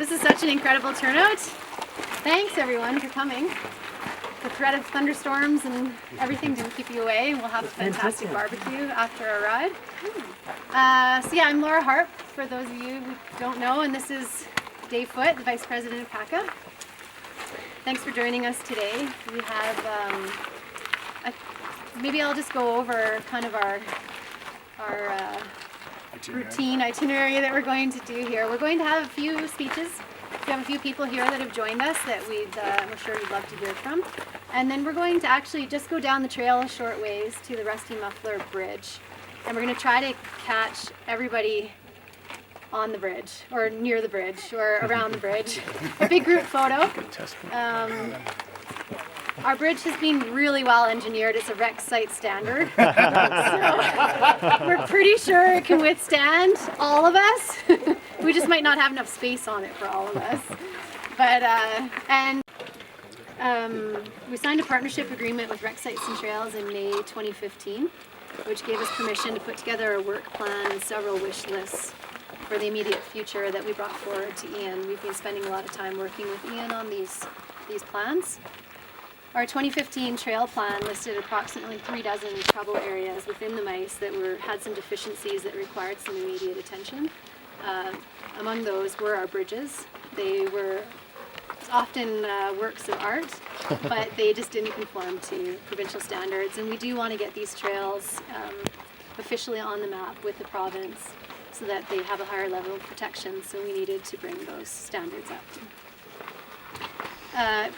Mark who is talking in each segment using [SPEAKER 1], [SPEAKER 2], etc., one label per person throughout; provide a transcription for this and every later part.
[SPEAKER 1] This is such an incredible turnout. Thanks everyone for coming. The threat of thunderstorms and everything didn't keep you away. We'll have a fantastic barbecue after our ride. So yeah, I'm Laura Harp, for those of you who don't know, and this is Dave Foote, the Vice President of PACA. Thanks for joining us today. We have, maybe I'll just go over kind of our routine itinerary that we're going to do here. We're going to have a few speeches. We have a few people here that have joined us that we're sure you'd love to hear from. And then we're going to actually just go down the trail a short ways to the Rusty Muffler Bridge. And we're going to try to catch everybody on the bridge, or near the bridge, or around the bridge. A big group photo. Our bridge has been really well engineered. It's a rec site standard. So we're pretty sure it can withstand all of us. We just might not have enough space on it for all of us. But we signed a partnership agreement with Rec Sites and Trails in May 2015, which gave us permission to put together a work plan and several wish lists for the immediate future that we brought forward to Ian. We've been spending a lot of time working with Ian on these plans. Our 2015 trail plan listed approximately 36 trouble areas within the MICE that had some deficiencies that required some immediate attention. Among those were our bridges. They were often works of art, but they just didn't conform to provincial standards. And we do want to get these trails officially on the map with the province so that they have a higher level of protection. So we needed to bring those standards up.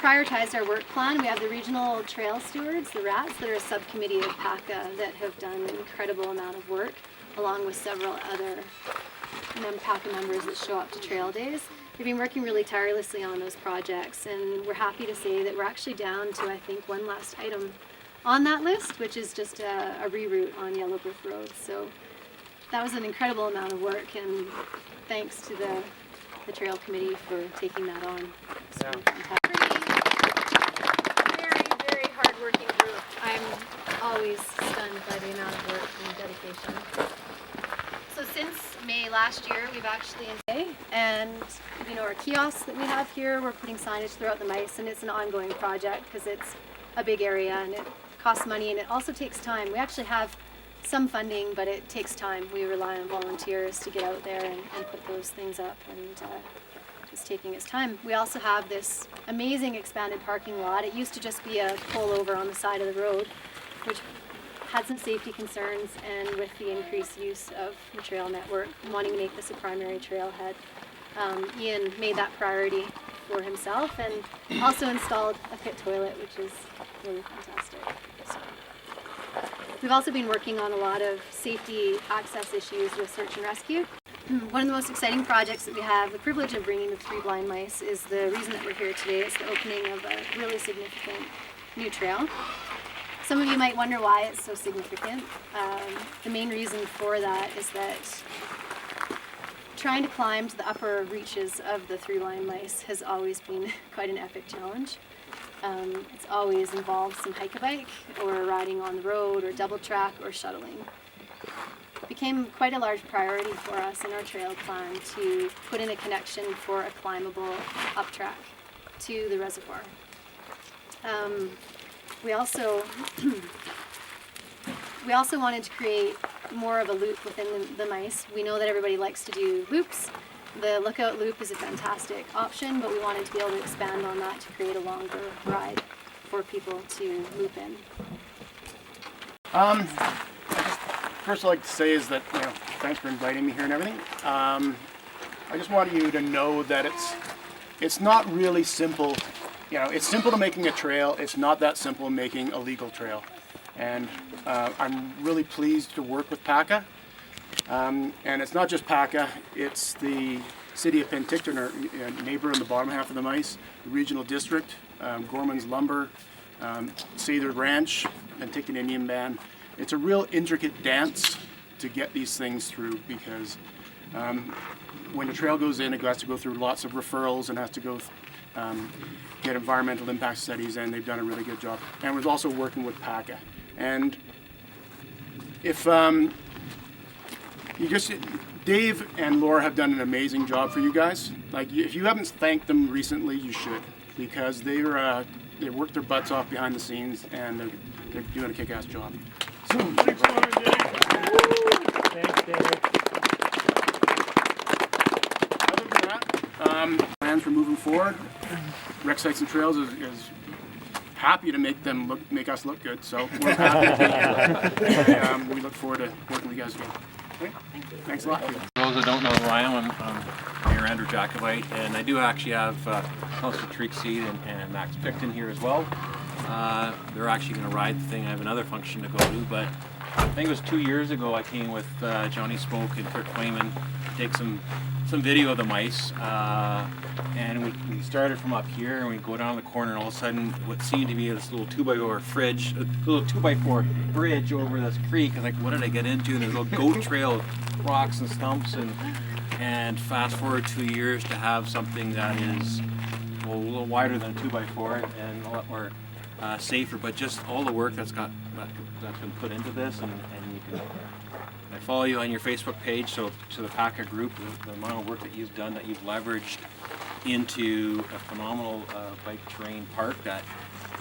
[SPEAKER 1] Prioritized our work plan. We have the regional trail stewards, the RATs, that are a subcommittee of PACA that have done an incredible amount of work, along with several other PACA members that show up to trail days. We've been working really tirelessly on those projects, and we're happy to say that we're actually down to, I think, one last item on that list, which is just a reroute on Yellowbrook Road. So that was an incredible amount of work, and thanks to the Trail Committee for taking that on. So very hard-working group. I'm always stunned by the amount of work and dedication. So since May last year, we've actually and our kiosks that we have here, we're putting signage throughout the MICE, and it's an ongoing project because it's a big area and it costs money and it also takes time. We actually have some funding, but it takes time. We rely on volunteers to get out there and put those things up, and it's taking its time. We also have this amazing expanded parking lot. It used to just be a pullover on the side of the road, which had some safety concerns, and with the increased use of the trail network, wanting to make this a primary trailhead, Ian made that priority for himself and also installed a pit toilet, which is really fantastic. So, we've also been working on a lot of safety access issues with search and rescue. One of the most exciting projects that we have the privilege of bringing to Three Blind Mice is the reason that we're here today. It's the opening of a really significant new trail. Some of you might wonder why it's so significant. The main reason for that is that trying to climb to the upper reaches of the Three Blind Mice has always been quite an epic challenge. It's always involved some hike-a-bike or riding on the road or double track or shuttling. It became quite a large priority for us in our trail plan to put in a connection for a climbable up track to the reservoir. We also wanted to create more of a loop within the MICE. We know that everybody likes to do loops. The Lookout Loop is a fantastic option, but we wanted to be able to expand on that to create a longer ride for people to loop in.
[SPEAKER 2] First I'd like to say is that, thanks for inviting me here and everything. I just want you to know that it's not really simple. It's simple to making a trail. It's not that simple making a legal trail. And I'm really pleased to work with PACA. And it's not just PACA, it's the City of Penticton, our neighbor in the bottom half of the MICE, the Regional District, Gorman's Lumber, Sather Ranch, Penticton Indian Band. It's a real intricate dance to get these things through, because when the trail goes in, it has to go through lots of referrals and has to go get environmental impact studies, and they've done a really good job. And we're also working with PACA. And if Dave and Laura have done an amazing job for you guys. Like, if you haven't thanked them recently, you should, because they worked their butts off behind the scenes, and they're doing a kick-ass job. So,
[SPEAKER 3] Thanks, Dave.
[SPEAKER 2] Other than that, plans for moving forward. Rec Sites and Trails is happy to make us look good. So we're happy. And, we look forward to working with you guys again. Okay? Thanks a lot.
[SPEAKER 4] For those that don't know who I am, I'm Mayor Andrew Jacobite, and I do actually have Councillor Treekseed and Max Picton here as well. They're actually going to ride the thing. I have another function to go to, but I think it was 2 years ago I came with Johnny Smoke and Kirk Quayman to take some video of the mice, and we started from up here and we go down the corner, and all of a sudden what seemed to be this little 2x4 bridge over this creek. I was like, what did I get into? And there's a little goat trail of rocks and stumps, and fast forward 2 years to have something that is, well, a little wider than a 2x4 and a lot more safer, but just all the work that's been put into this, and you can, I follow you on your Facebook page, so to the PACA group, the amount of work that you've done, that you've leveraged into a phenomenal bike terrain park, that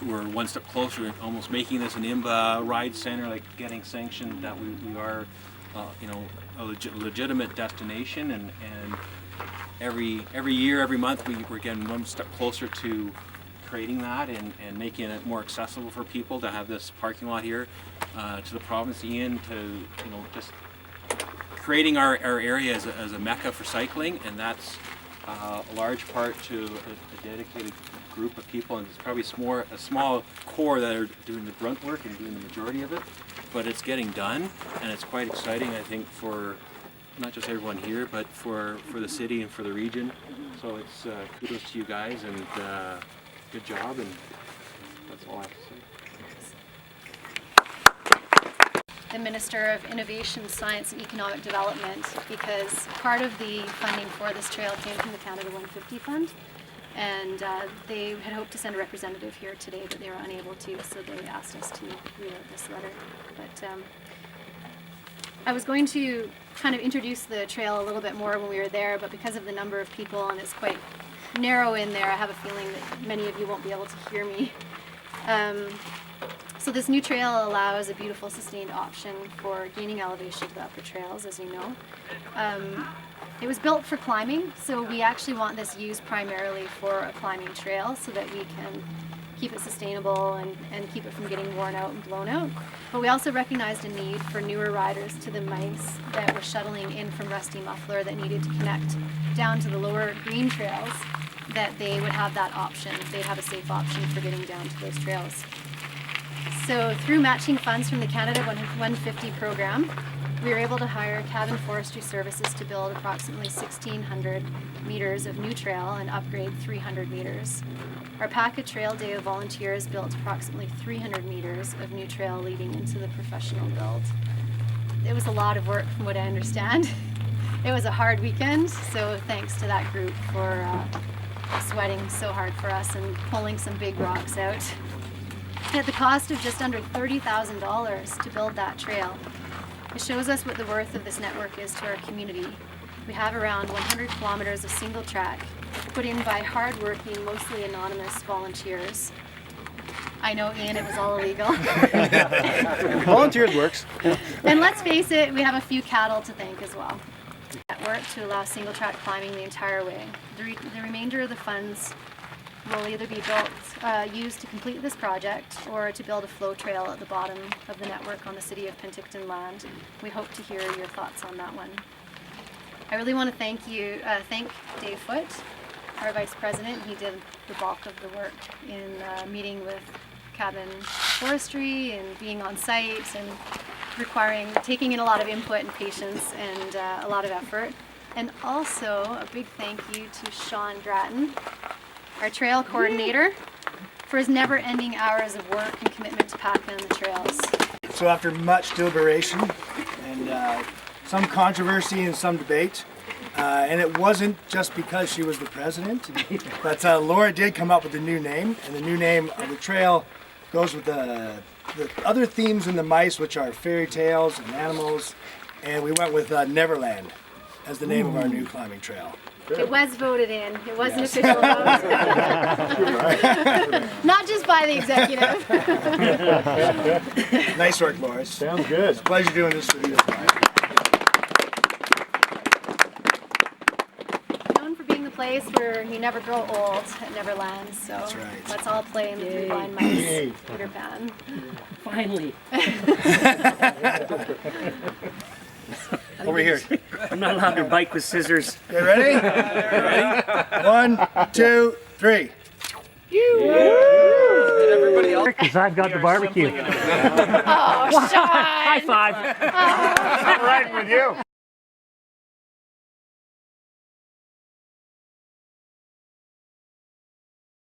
[SPEAKER 4] we're one step closer to almost making this an IMBA ride center, like getting sanctioned, that we are a legitimate destination, and every year, every month we're getting one step closer to creating that and making it more accessible for people to have this parking lot here, to the province, Ian, to just creating our area as a mecca for cycling, and that's a large part to a dedicated group of people, and it's probably a small core that are doing the grunt work and doing the majority of it, but it's getting done, and it's quite exciting, I think, for not just everyone here, but for the city and for the region. So it's kudos to you guys, and good job, and that's all I have to say.
[SPEAKER 1] The Minister of Innovation, Science and Economic Development, because part of the funding for this trail came from the Canada 150 Fund, and they had hoped to send a representative here today, but they were unable to, so they asked us to read out this letter. But I was going to kind of introduce the trail a little bit more when we were there, but because of the number of people and it's quite narrow in there, I have a feeling that many of you won't be able to hear me. So this new trail allows a beautiful sustained option for gaining elevation to the upper trails, as you know. It was built for climbing, so we actually want this used primarily for a climbing trail so that we can keep it sustainable and keep it from getting worn out and blown out. But we also recognized a need for newer riders to the mice that were shuttling in from Rusty Muffler that needed to connect down to the lower green trails, that they would have that option. They'd have a safe option for getting down to those trails. So through matching funds from the Canada 150 program, we were able to hire Cabin Forestry Services to build approximately 1,600 meters of new trail and upgrade 300 meters. Our PACA Trail Day of Volunteers built approximately 300 meters of new trail leading into the professional build. It was a lot of work from what I understand. It was a hard weekend, so thanks to that group for sweating so hard for us and pulling some big rocks out. At the cost of just under $30,000 to build that trail. It shows us what the worth of this network is to our community. We have around 100 kilometers of single track put in by hard-working, mostly anonymous volunteers. I know, Ian, it was all illegal.
[SPEAKER 2] Volunteers works.
[SPEAKER 1] And let's face it, we have a few cattle to thank as well. Network to allow single track climbing the entire way. The remainder of the funds will either be used to complete this project or to build a flow trail at the bottom of the network on the City of Penticton land. We hope to hear your thoughts on that one. I really want to thank Dave Foote, our Vice President. He did the bulk of the work in meeting with Cabin Forestry and being on site and taking in a lot of input and patience and a lot of effort. And also a big thank you to Sean Grattan, our trail coordinator, for his never-ending hours of work and commitment to PACA and the trails.
[SPEAKER 3] So after much deliberation and some controversy and some debate, and it wasn't just because she was the president, but Laura did come up with a new name, and the new name of the trail goes with the other themes in the mice, which are fairy tales and animals, and we went with Neverland. as the name of our new climbing trail.
[SPEAKER 1] It was voted in. It was an official vote. Not just by the executive.
[SPEAKER 3] Nice work, Loris.
[SPEAKER 5] Sounds good.
[SPEAKER 3] It's a pleasure doing this with you.
[SPEAKER 1] Known for being the place where you never grow old at Neverland. So
[SPEAKER 3] That's right.
[SPEAKER 1] let's all play in the Three Blind Mice Peter Pan.
[SPEAKER 6] Finally.
[SPEAKER 3] Over here.
[SPEAKER 6] I'm not allowed to bike with scissors.
[SPEAKER 3] You ready? 1, 2, 3.
[SPEAKER 6] Because I've got the barbecue.
[SPEAKER 1] Oh, Sean!
[SPEAKER 6] High five.
[SPEAKER 5] I'm riding with you.